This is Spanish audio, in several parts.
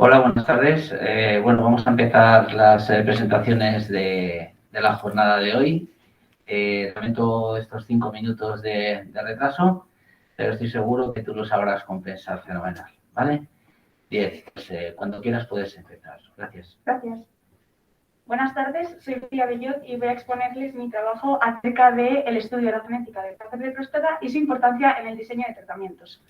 Hola, buenas tardes. Bueno, vamos a empezar las presentaciones de la jornada de hoy. Lamento estos 5 minutos de retraso, pero estoy seguro que tú lo sabrás compensar fenomenal, ¿vale? Bien, pues cuando quieras puedes empezar. Gracias. Gracias. Buenas tardes, soy Lucía Bellot y voy a exponerles mi trabajo acerca del estudio de la genética del cáncer de próstata y su importancia en el diseño de tratamientos.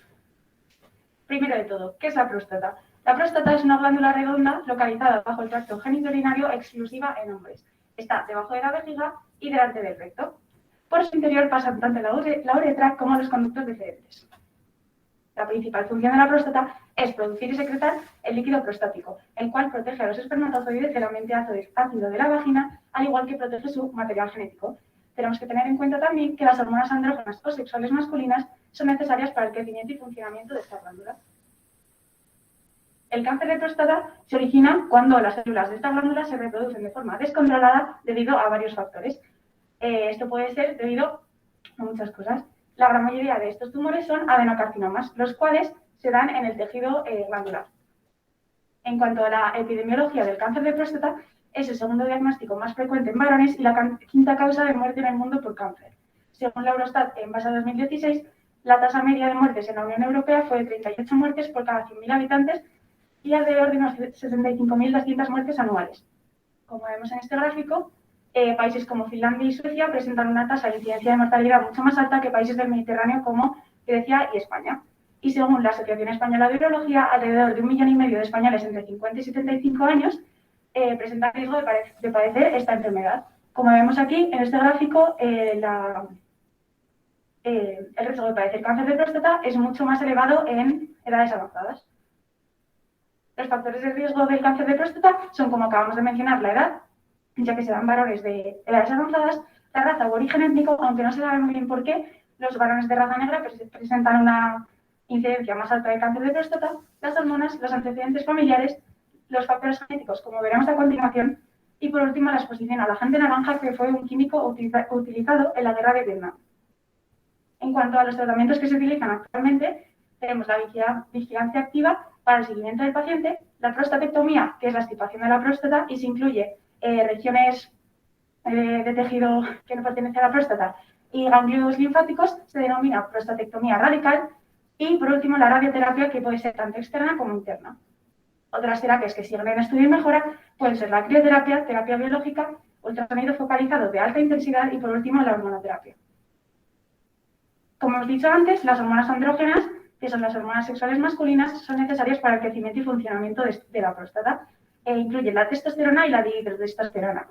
Primero de todo, ¿qué es la próstata? La próstata es una glándula redonda localizada bajo el tracto genitourinario exclusiva en hombres. Está debajo de la vejiga y delante del recto. Por su interior pasan tanto la uretra como los conductos deferentes. La principal función de la próstata es producir y secretar el líquido prostático, el cual protege a los espermatozoides del ambiente ácido de la vagina, al igual que protege su material genético. Tenemos que tener en cuenta también que las hormonas andrógenas o sexuales masculinas son necesarias para el crecimiento y funcionamiento de esta glándula. El cáncer de próstata se origina cuando las células de esta glándula se reproducen de forma descontrolada debido a varios factores. Esto puede ser debido a muchas cosas. La gran mayoría de estos tumores son adenocarcinomas, los cuales se dan en el tejido glandular. En cuanto a la epidemiología del cáncer de próstata, es el segundo diagnóstico más frecuente en varones y la quinta causa de muerte en el mundo por cáncer. Según la Eurostat, en base a 2016, la tasa media de muertes en la Unión Europea fue de 38 muertes por cada 100.000 habitantes y alrededor de unas 65.200 muertes anuales. Como vemos en este gráfico, países como Finlandia y Suecia presentan una tasa de incidencia de mortalidad mucho más alta que países del Mediterráneo como Grecia y España. Y según la Asociación Española de Urología, alrededor de 1,5 millones de españoles entre 50 y 75 años presentan riesgo de padecer esta enfermedad. Como vemos aquí, en este gráfico, el riesgo de padecer cáncer de próstata es mucho más elevado en edades avanzadas. Los factores de riesgo del cáncer de próstata son, como acabamos de mencionar, la edad, ya que se dan varones de edades avanzadas, la raza u origen étnico, aunque no se sabe muy bien por qué, los varones de raza negra presentan una incidencia más alta de cáncer de próstata, las hormonas, los antecedentes familiares, los factores genéticos, como veremos a continuación, y por último la exposición al agente naranja, que fue un químico utilizado en la guerra de Vietnam. En cuanto a los tratamientos que se utilizan actualmente, tenemos la vigilancia activa para el seguimiento del paciente, la prostatectomía, que es la extirpación de la próstata y se incluye regiones de tejido que no pertenece a la próstata y ganglios linfáticos, se denomina prostatectomía radical, y por último la radioterapia, que puede ser tanto externa como interna. Otras terapias que siguen en estudio y mejora pueden ser la crioterapia, terapia biológica, ultrasonido focalizado de alta intensidad y por último la hormonoterapia. Como hemos dicho antes, las hormonas andrógenas, que son las hormonas sexuales masculinas, son necesarias para el crecimiento y funcionamiento de la próstata. Incluyen la testosterona y la dihidrotestosterona.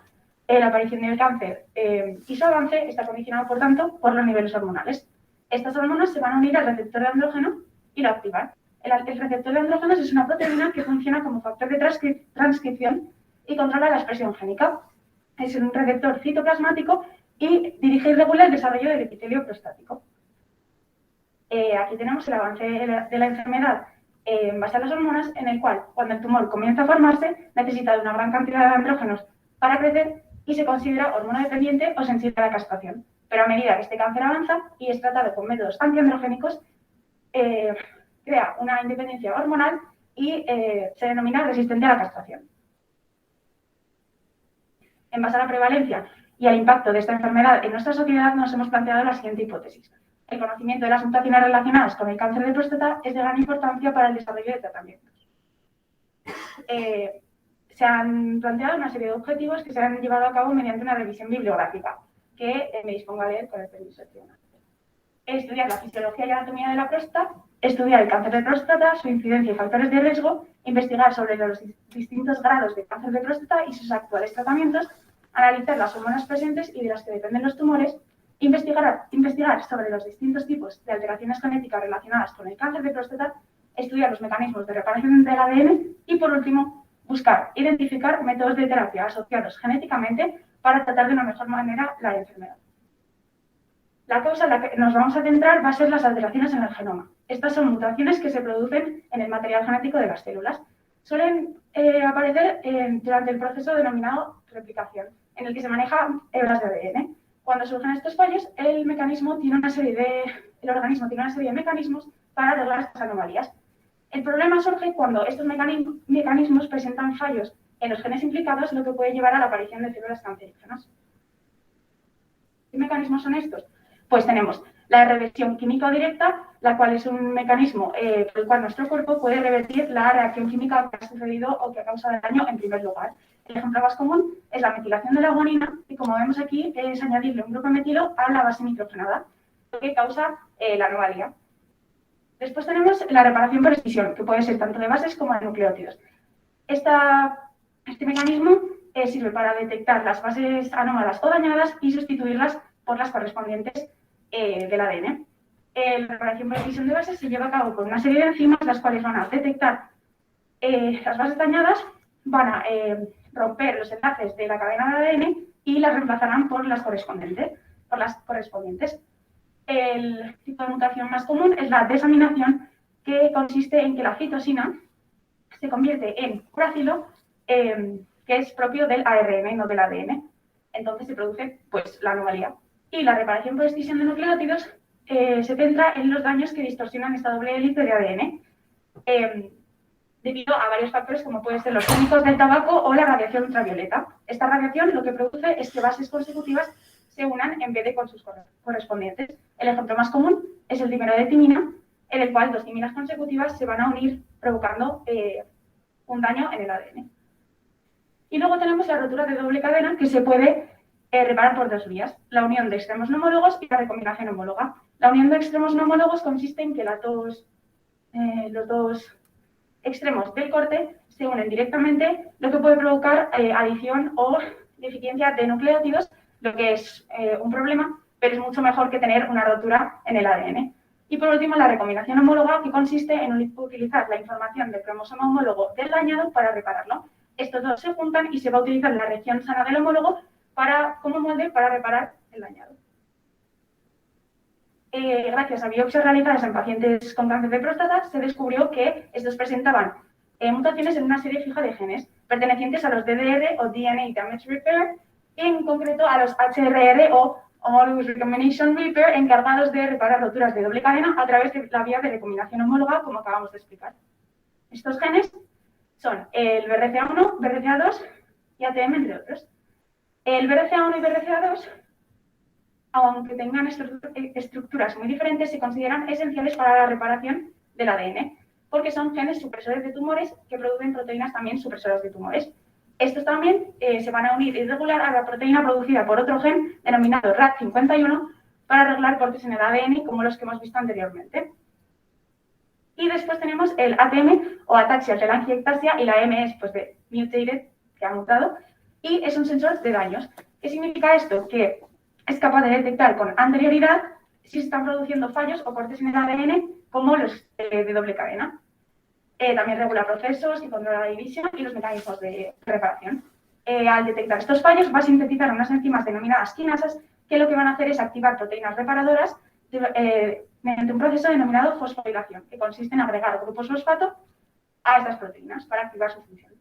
La aparición del cáncer y su avance está condicionado, por tanto, por los niveles hormonales. Estas hormonas se van a unir al receptor de andrógeno y lo activan. El receptor de andrógenos es una proteína que funciona como factor de transcripción y controla la expresión génica. Es un receptor citoplasmático y dirige y regula el desarrollo del epitelio prostático. Aquí tenemos el avance de la enfermedad en base a las hormonas, en el cual, cuando el tumor comienza a formarse, necesita de una gran cantidad de andrógenos para crecer y se considera hormonodependiente o sensible a la castración. Pero a medida que este cáncer avanza y es tratado con métodos antiandrogénicos, crea una independencia hormonal y se denomina resistente a la castración. En base a la prevalencia y al impacto de esta enfermedad en nuestra sociedad, nos hemos planteado la siguiente hipótesis. El conocimiento de las mutaciones relacionadas con el cáncer de próstata es de gran importancia para el desarrollo de tratamientos. Se han planteado una serie de objetivos que se han llevado a cabo mediante una revisión bibliográfica, que me dispongo a leer con el permiso del tribunal. Estudiar la fisiología y anatomía de la próstata, estudiar el cáncer de próstata, su incidencia y factores de riesgo, investigar sobre los distintos grados de cáncer de próstata y sus actuales tratamientos, analizar las hormonas presentes y de las que dependen los tumores, investigar sobre los distintos tipos de alteraciones genéticas relacionadas con el cáncer de próstata, estudiar los mecanismos de reparación del ADN y, por último, buscar, identificar métodos de terapia asociados genéticamente para tratar de una mejor manera la enfermedad. La causa en la que nos vamos a centrar va a ser las alteraciones en el genoma. Estas son mutaciones que se producen en el material genético de las células. Suelen aparecer durante el proceso denominado replicación, en el que se manejan hebras de ADN. Cuando surgen estos fallos, el organismo tiene una serie de mecanismos para arreglar estas anomalías. El problema surge cuando estos mecanismos presentan fallos en los genes implicados, lo que puede llevar a la aparición de células cancerígenas. ¿Qué mecanismos son estos? Pues tenemos la reversión química directa, la cual es un mecanismo por el cual nuestro cuerpo puede revertir la reacción química que ha sucedido o que ha causado daño en primer lugar. El ejemplo más común es la metilación de la guanina, y como vemos aquí es añadirle un grupo metilo a la base nitrogenada, lo que causa la anomalía. Después tenemos la reparación por escisión, que puede ser tanto de bases como de nucleótidos. Este mecanismo sirve para detectar las bases anómalas o dañadas y sustituirlas por las correspondientes del ADN. La reparación por escisión de bases se lleva a cabo con una serie de enzimas, las cuales van a detectar las bases dañadas, van a romper los enlaces de la cadena de ADN y las reemplazarán por las correspondientes. El tipo de mutación más común es la desaminación, que consiste en que la citosina se convierte en uracilo, que es propio del ARN, no del ADN. Entonces se produce pues, la anomalía. Y la reparación por escisión de nucleótidos se centra en los daños que distorsionan esta doble hélice de ADN, debido a varios factores como pueden ser los químicos del tabaco o la radiación ultravioleta. Esta radiación lo que produce es que bases consecutivas se unan en vez de con sus correspondientes. El ejemplo más común es el dímero de timina, en el cual dos timinas consecutivas se van a unir provocando un daño en el ADN. Y luego tenemos la rotura de doble cadena, que se puede reparar por dos vías: la unión de extremos no homólogos y la recombinación homóloga. La unión de extremos no homólogos consiste en que los dos extremos del corte se unen directamente, lo que puede provocar adición o deficiencia de nucleótidos, lo que es un problema, pero es mucho mejor que tener una rotura en el ADN. Y por último, la recombinación homóloga, que consiste en utilizar la información del cromosoma homólogo del dañado para repararlo. Estos dos se juntan y se va a utilizar la región sana del homólogo como molde para reparar el dañado. Gracias a biopsias realizadas en pacientes con cáncer de próstata, se descubrió que estos presentaban mutaciones en una serie fija de genes pertenecientes a los DDR o DNA Damage Repair, y en concreto a los HRR o Homologous Recombination Repair, encargados de reparar roturas de doble cadena a través de la vía de recombinación homóloga, como acabamos de explicar. Estos genes son el BRCA1, BRCA2 y ATM, entre otros. El BRCA1 y BRCA2, aunque tengan estructuras muy diferentes, se consideran esenciales para la reparación del ADN, porque son genes supresores de tumores que producen proteínas también supresoras de tumores. Estos también se van a unir y regular a la proteína producida por otro gen denominado RAD51 para arreglar cortes en el ADN, como los que hemos visto anteriormente. Y después tenemos el ATM o Ataxia telangiectasia, y la M es pues, de mutated, que ha mutado, y es un sensor de daños. ¿Qué significa esto? Que es capaz de detectar con anterioridad si se están produciendo fallos o cortes en el ADN, como los de doble cadena. También regula procesos y controla la división y los mecanismos de reparación. Al detectar estos fallos, va a sintetizar unas enzimas denominadas quinasas, que lo que van a hacer es activar proteínas reparadoras mediante un proceso denominado fosforilación, que consiste en agregar grupos fosfato a estas proteínas para activar su función.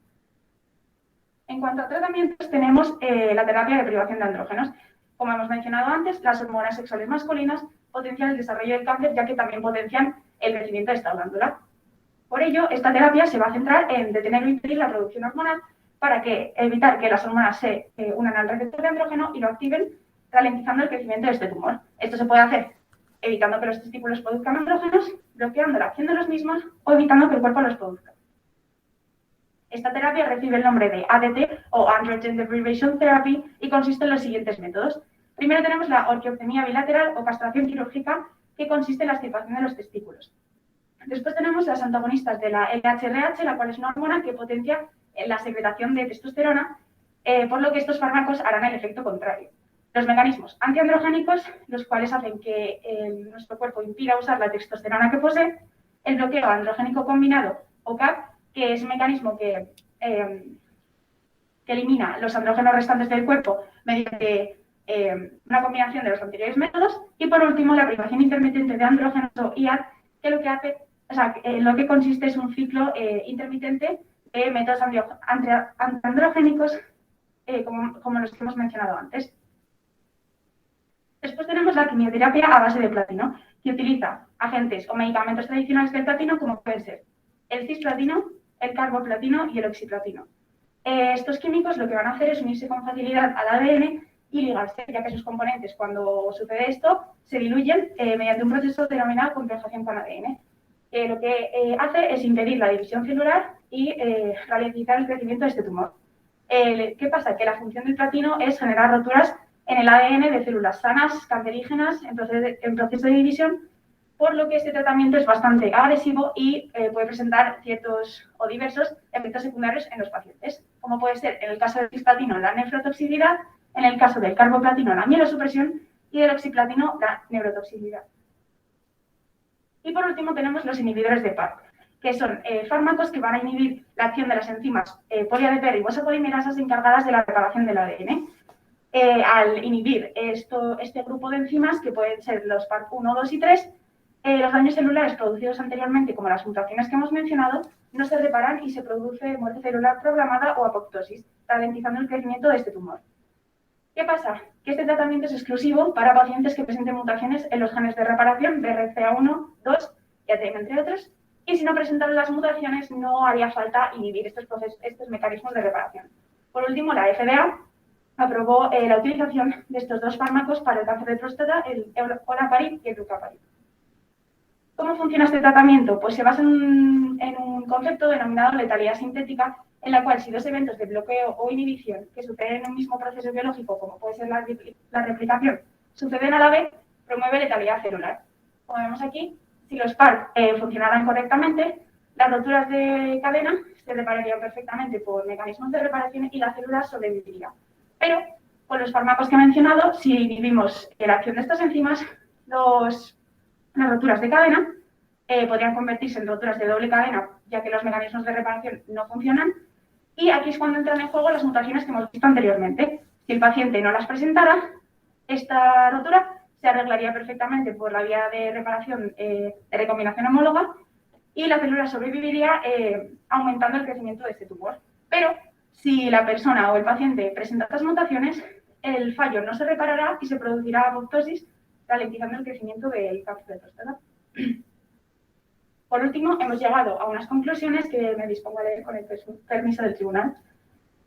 En cuanto a tratamientos, tenemos la terapia de privación de andrógenos. Como hemos mencionado antes, las hormonas sexuales masculinas potencian el desarrollo del cáncer, ya que también potencian el crecimiento de esta glándula. Por ello, esta terapia se va a centrar en detener o impedir la producción hormonal para evitar que las hormonas se unan al receptor de andrógeno y lo activen, ralentizando el crecimiento de este tumor. Esto se puede hacer evitando que los testículos produzcan andrógenos, bloqueando la acción de los mismos o evitando que el cuerpo los produzca. Esta terapia recibe el nombre de ADT o Androgen Deprivation Therapy y consiste en los siguientes métodos. Primero tenemos la orquioptomía bilateral o castración quirúrgica, que consiste en la extirpación de los testículos. Después tenemos las antagonistas de la LHRH, la cual es una hormona que potencia la secretación de testosterona, por lo que estos fármacos harán el efecto contrario. Los mecanismos antiandrogénicos, los cuales hacen que nuestro cuerpo impida usar la testosterona que posee. El bloqueo androgénico combinado o CAP, que es un mecanismo que elimina los andrógenos restantes del cuerpo mediante una combinación de los anteriores métodos. Y por último, la privación intermitente de andrógenos o IAT, que lo que hace, o sea, lo que consiste es un ciclo intermitente de métodos antiandrogénicos como los que hemos mencionado antes. Después tenemos la quimioterapia a base de platino, que utiliza agentes o medicamentos tradicionales del platino como pueden ser el cisplatino, el carboplatino y el oxiplatino. Estos químicos lo que van a hacer es unirse con facilidad al ADN y ligarse, ya que sus componentes, cuando sucede esto, se diluyen mediante un proceso denominado complejación con ADN. Lo que hace es impedir la división celular y ralentizar el crecimiento de este tumor. ¿Qué pasa? Que la función del platino es generar roturas en el ADN de células sanas, cancerígenas, en proceso de división, por lo que este tratamiento es bastante agresivo y puede presentar ciertos o diversos efectos secundarios en los pacientes, como puede ser en el caso del cisplatino la nefrotoxicidad, en el caso del carboplatino la mielosupresión y del oxiplatino la neurotoxicidad. Y por último tenemos los inhibidores de PARP, que son fármacos que van a inhibir la acción de las enzimas poli-ADP ribosopolimerasas encargadas de la reparación del ADN. Al inhibir este grupo de enzimas, que pueden ser los PARP 1, 2 y 3, los daños celulares producidos anteriormente, como las mutaciones que hemos mencionado, no se reparan y se produce muerte celular programada o apoptosis, ralentizando el crecimiento de este tumor. ¿Qué pasa? Que este tratamiento es exclusivo para pacientes que presenten mutaciones en los genes de reparación BRCA1, 2 y ATM, entre otros, y si no presentan las mutaciones no haría falta inhibir estos mecanismos de reparación. Por último, la FDA aprobó la utilización de estos dos fármacos para el cáncer de próstata, el olaparib y el rucaparib. ¿Cómo funciona este tratamiento? Pues se basa en un concepto denominado letalidad sintética, en la cual si dos eventos de bloqueo o inhibición que suceden en un mismo proceso biológico, como puede ser la replicación, suceden a la vez, promueve letalidad celular. Como vemos aquí, si los PARP funcionaran correctamente, las roturas de cadena se repararían perfectamente por mecanismos de reparación y la célula sobreviviría. Pero con los fármacos que he mencionado, si inhibimos la acción de estas enzimas, las roturas de cadena podrían convertirse en roturas de doble cadena, ya que los mecanismos de reparación no funcionan. Y aquí es cuando entran en juego las mutaciones que hemos visto anteriormente. Si el paciente no las presentara, esta rotura se arreglaría perfectamente por la vía de reparación de recombinación homóloga y la célula sobreviviría aumentando el crecimiento de este tumor. Pero si la persona o el paciente presenta estas mutaciones, el fallo no se reparará y se producirá apoptosis, ralentizando el crecimiento del cáncer de próstata. Por último, hemos llegado a unas conclusiones que me dispongo a leer con el permiso del tribunal.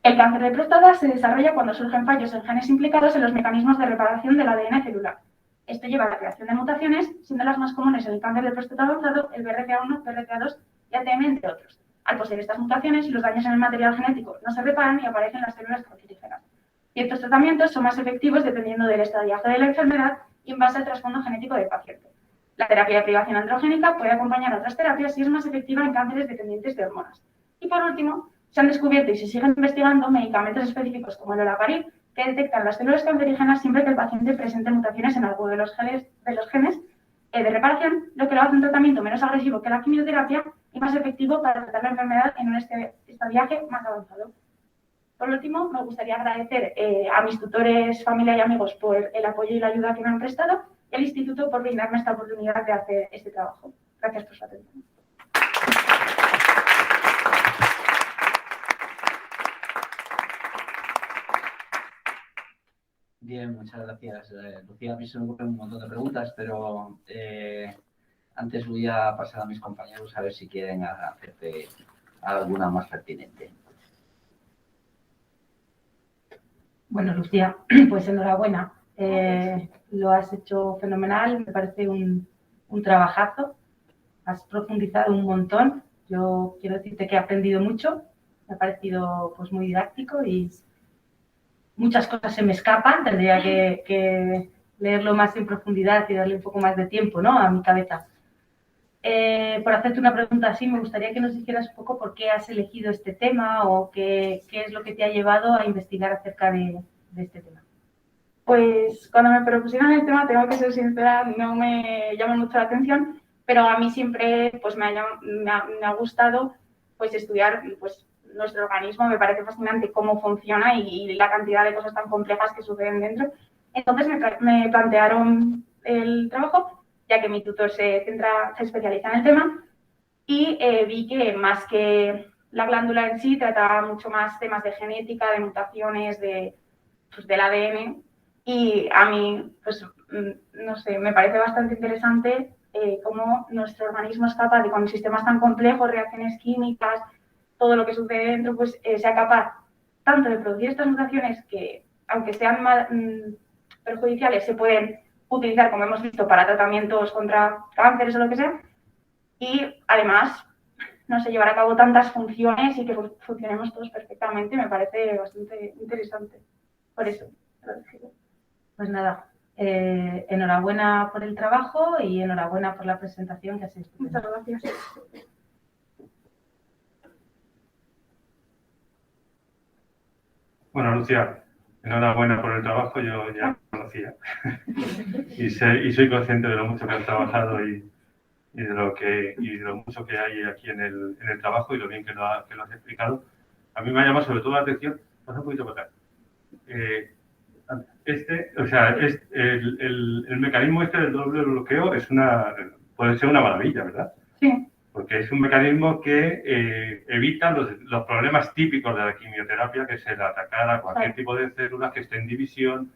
El cáncer de próstata se desarrolla cuando surgen fallos en genes implicados en los mecanismos de reparación del ADN celular. Esto lleva a la creación de mutaciones, siendo las más comunes en el cáncer de próstata avanzado, el BRCA1, BRCA2 y ATM, entre otros. Al poseer estas mutaciones, los daños en el material genético no se reparan y aparecen las células cancerígenas. Ciertos tratamientos son más efectivos dependiendo del estadiaje de la enfermedad y en base al trasfondo genético del paciente. La terapia de privación androgénica puede acompañar a otras terapias y es más efectiva en cánceres dependientes de hormonas. Y por último, se han descubierto y se siguen investigando medicamentos específicos como el olaparib que detectan las células cancerígenas siempre que el paciente presente mutaciones en alguno de los genes de reparación, lo que lo hace un tratamiento menos agresivo que la quimioterapia y más efectivo para tratar la enfermedad en un estadiaje más avanzado. Por último, me gustaría agradecer a mis tutores, familia y amigos por el apoyo y la ayuda que me han prestado y al Instituto por brindarme esta oportunidad de hacer este trabajo. Gracias por su atención. Bien, muchas gracias, Lucía. A mí se me ocurren un montón de preguntas, pero antes voy a pasar a mis compañeros a ver si quieren hacerte alguna más pertinente. Bueno, Lucía, pues enhorabuena. Lo has hecho fenomenal, me parece un trabajazo. Has profundizado un montón. Yo quiero decirte que he aprendido mucho. Me ha parecido pues muy didáctico y muchas cosas se me escapan. Tendría que leerlo más en profundidad y darle un poco más de tiempo, ¿no?, a mi cabeza. Por hacerte una pregunta así, me gustaría que nos dijeras un poco por qué has elegido este tema o qué es lo que te ha llevado a investigar acerca de este tema. Pues cuando me propusieron el tema, tengo que ser sincera, no me llama mucho la atención, pero a mí siempre pues, me ha gustado pues, estudiar pues, nuestro organismo, me parece fascinante cómo funciona y la cantidad de cosas tan complejas que suceden dentro. Entonces me plantearon el trabajo ya que mi tutor se especializa en el tema, y vi que más que la glándula en sí trataba mucho más temas de genética, de mutaciones, del ADN, y a mí, pues, no sé, me parece bastante interesante cómo nuestro organismo es capaz de, con sistemas tan complejos, reacciones químicas, todo lo que sucede dentro, pues sea capaz tanto de producir estas mutaciones que, aunque sean perjudiciales, se pueden utilizar, como hemos visto, para tratamientos contra cánceres o lo que sea, y además, no sé, llevar a cabo tantas funciones y que funcionemos todos perfectamente, me parece bastante interesante. Por eso, lo decido. Pues nada, enhorabuena por el trabajo y enhorabuena por la presentación que has hecho. Muchas gracias. Bueno, Lucía, enhorabuena por el trabajo, yo ya lo conocía y soy consciente de lo mucho que has trabajado y de lo mucho que hay aquí en el trabajo y lo bien que lo has explicado. A mí me ha llamado sobre todo la atención, pasa un poquito para acá. El mecanismo este del doble bloqueo puede ser una maravilla, ¿verdad? Sí. Porque es un mecanismo que evita los problemas típicos de la quimioterapia, que es el atacar a cualquier tipo de células que esté en división.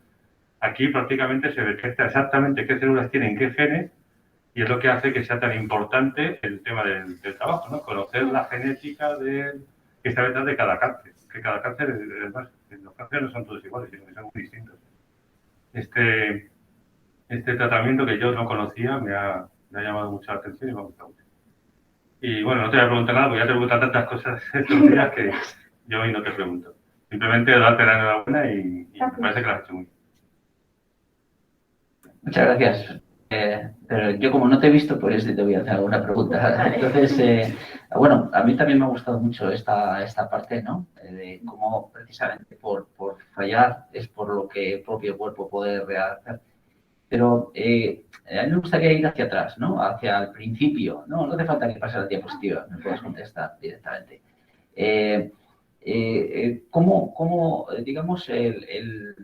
Aquí prácticamente se detecta exactamente qué células tienen qué genes y es lo que hace que sea tan importante el tema del trabajo, ¿no? Conocer la genética que está detrás de cada cáncer. Que cada cáncer, además, los cánceres no son todos iguales, sino que son muy distintos. Este tratamiento que yo no conocía me ha llamado mucho la atención y me ha gustado mucho. Y bueno, no te voy a preguntar nada, porque ya te preguntan tantas cosas estos días que yo hoy no te pregunto. Simplemente darte la enhorabuena y me parece que lo has hecho muy bien. Muchas gracias. Pero yo como no te he visto, pues te voy a hacer alguna pregunta. Entonces, bueno, a mí también me ha gustado mucho esta parte, ¿no? De cómo precisamente por fallar es por lo que el propio cuerpo puede rehacer. Pero a mí me gustaría ir hacia atrás, ¿no? Hacia el principio. No hace falta que pase la diapositiva, me puedes contestar directamente. ¿Cómo, digamos, el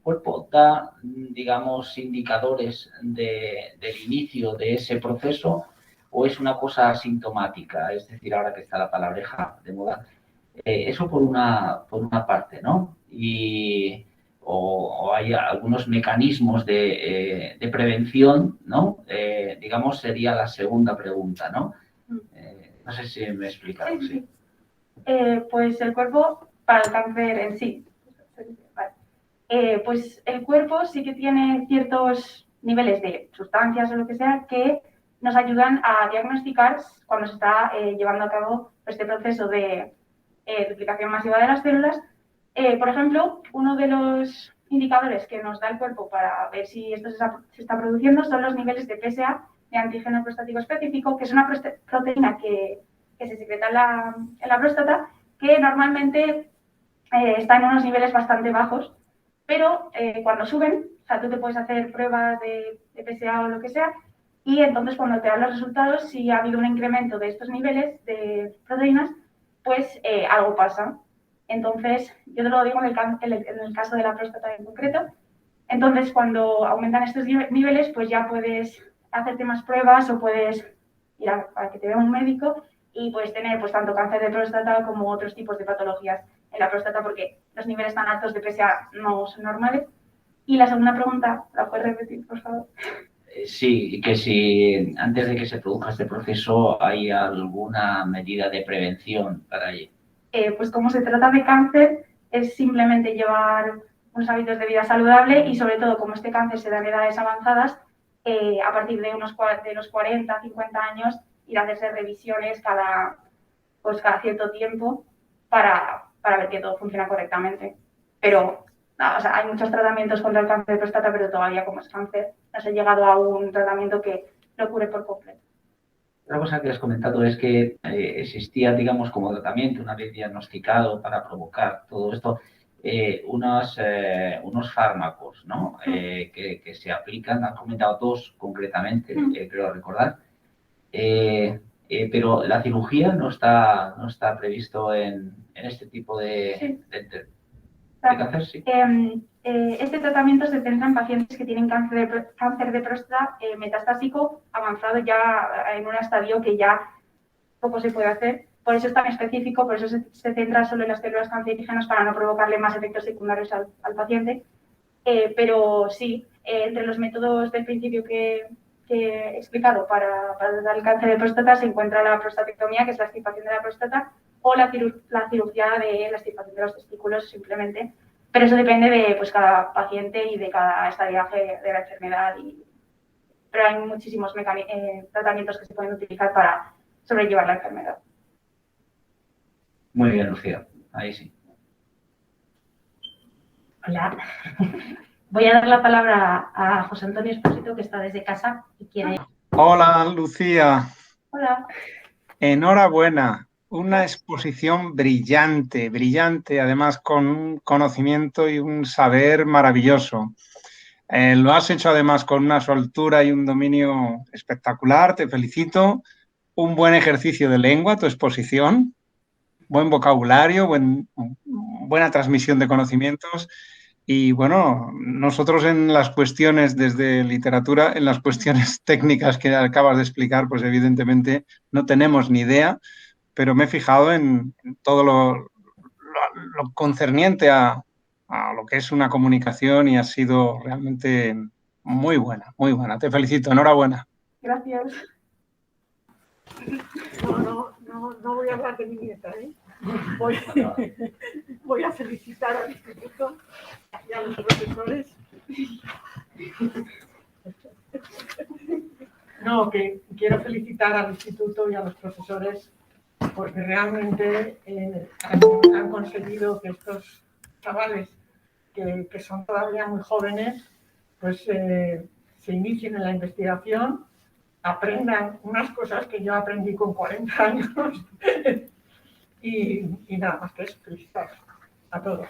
cuerpo da, digamos, indicadores del inicio de ese proceso o es una cosa asintomática? Es decir, ahora que está la palabreja de moda. Eso por una parte, ¿no? O hay algunos mecanismos de prevención, ¿no? Digamos, sería la segunda pregunta, ¿no? No sé si me he explicado. Sí. Pues el cuerpo, para el cáncer en sí, pues el cuerpo sí que tiene ciertos niveles de sustancias o lo que sea que nos ayudan a diagnosticar cuando se está llevando a cabo este proceso de duplicación masiva de las células. Por ejemplo, uno de los indicadores que nos da el cuerpo para ver si esto se está produciendo son los niveles de PSA, de antígeno prostático específico, que es una proteína que se secreta en la próstata, que normalmente está en unos niveles bastante bajos, pero cuando suben, o sea, tú te puedes hacer pruebas de PSA o lo que sea, y entonces cuando te dan los resultados, si ha habido un incremento de estos niveles de proteínas, pues algo pasa. Entonces, yo te lo digo en el caso de la próstata en concreto. Entonces, cuando aumentan estos niveles, pues ya puedes hacerte más pruebas o puedes ir a que te vea un médico y puedes tener pues tanto cáncer de próstata como otros tipos de patologías en la próstata porque los niveles tan altos de PSA no son normales. Y la segunda pregunta, ¿la puedes repetir, por favor? Sí, que si antes de que se produzca este proceso hay alguna medida de prevención para ello. Pues como se trata de cáncer, es simplemente llevar unos hábitos de vida saludable y sobre todo como este cáncer se da en edades avanzadas, a partir de los 40, 50 años, ir a hacerse revisiones cada cierto tiempo para ver que todo funciona correctamente. Pero o sea, hay muchos tratamientos contra el cáncer de próstata, pero todavía como es cáncer, no se ha llegado a un tratamiento que lo cure por completo. Otra cosa que has comentado es que existía, digamos, como tratamiento, una vez diagnosticado para provocar todo esto, unos fármacos, ¿no? Que se aplican, has comentado dos concretamente, creo recordar. Pero la cirugía no está previsto en este tipo de... Sí. cáncer, sí. Este tratamiento se centra en pacientes que tienen cáncer de próstata metastásico avanzado ya en un estadio que ya poco se puede hacer. Por eso es tan específico, por eso se centra solo en las células cancerígenas para no provocarle más efectos secundarios al paciente. Pero sí, entre los métodos del principio que he explicado para tratar el cáncer de próstata se encuentra la prostatectomía, que es la extirpación de la próstata, o la cirugía de la extirpación de los testículos simplemente. Pero eso depende de pues, cada paciente y de cada estadiaje de la enfermedad. Pero hay muchísimos tratamientos que se pueden utilizar para sobrellevar la enfermedad. Muy bien, Lucía. Ahí sí. Hola. Voy a dar la palabra a José Antonio Espósito, que está desde casa y quiere... Hola, Lucía. Hola. Enhorabuena. Una exposición brillante, brillante, además con un conocimiento y un saber maravilloso. Lo has hecho además con una soltura y un dominio espectacular, te felicito. Un buen ejercicio de lengua, tu exposición, buen vocabulario, buena transmisión de conocimientos. Y bueno, nosotros en las cuestiones desde literatura, en las cuestiones técnicas que acabas de explicar, pues evidentemente no tenemos ni idea, pero me he fijado en todo lo concerniente a lo que es una comunicación y ha sido realmente muy buena, muy buena. Te felicito, enhorabuena. Gracias. No voy a hablar de mi nieta, ¿eh? Voy a felicitar al instituto y a los profesores. No, que quiero felicitar al instituto y a los profesores porque realmente han conseguido que estos chavales que son todavía muy jóvenes pues se inicien en la investigación, aprendan unas cosas que yo aprendí con 40 años y nada más que eso, felicitar a todos.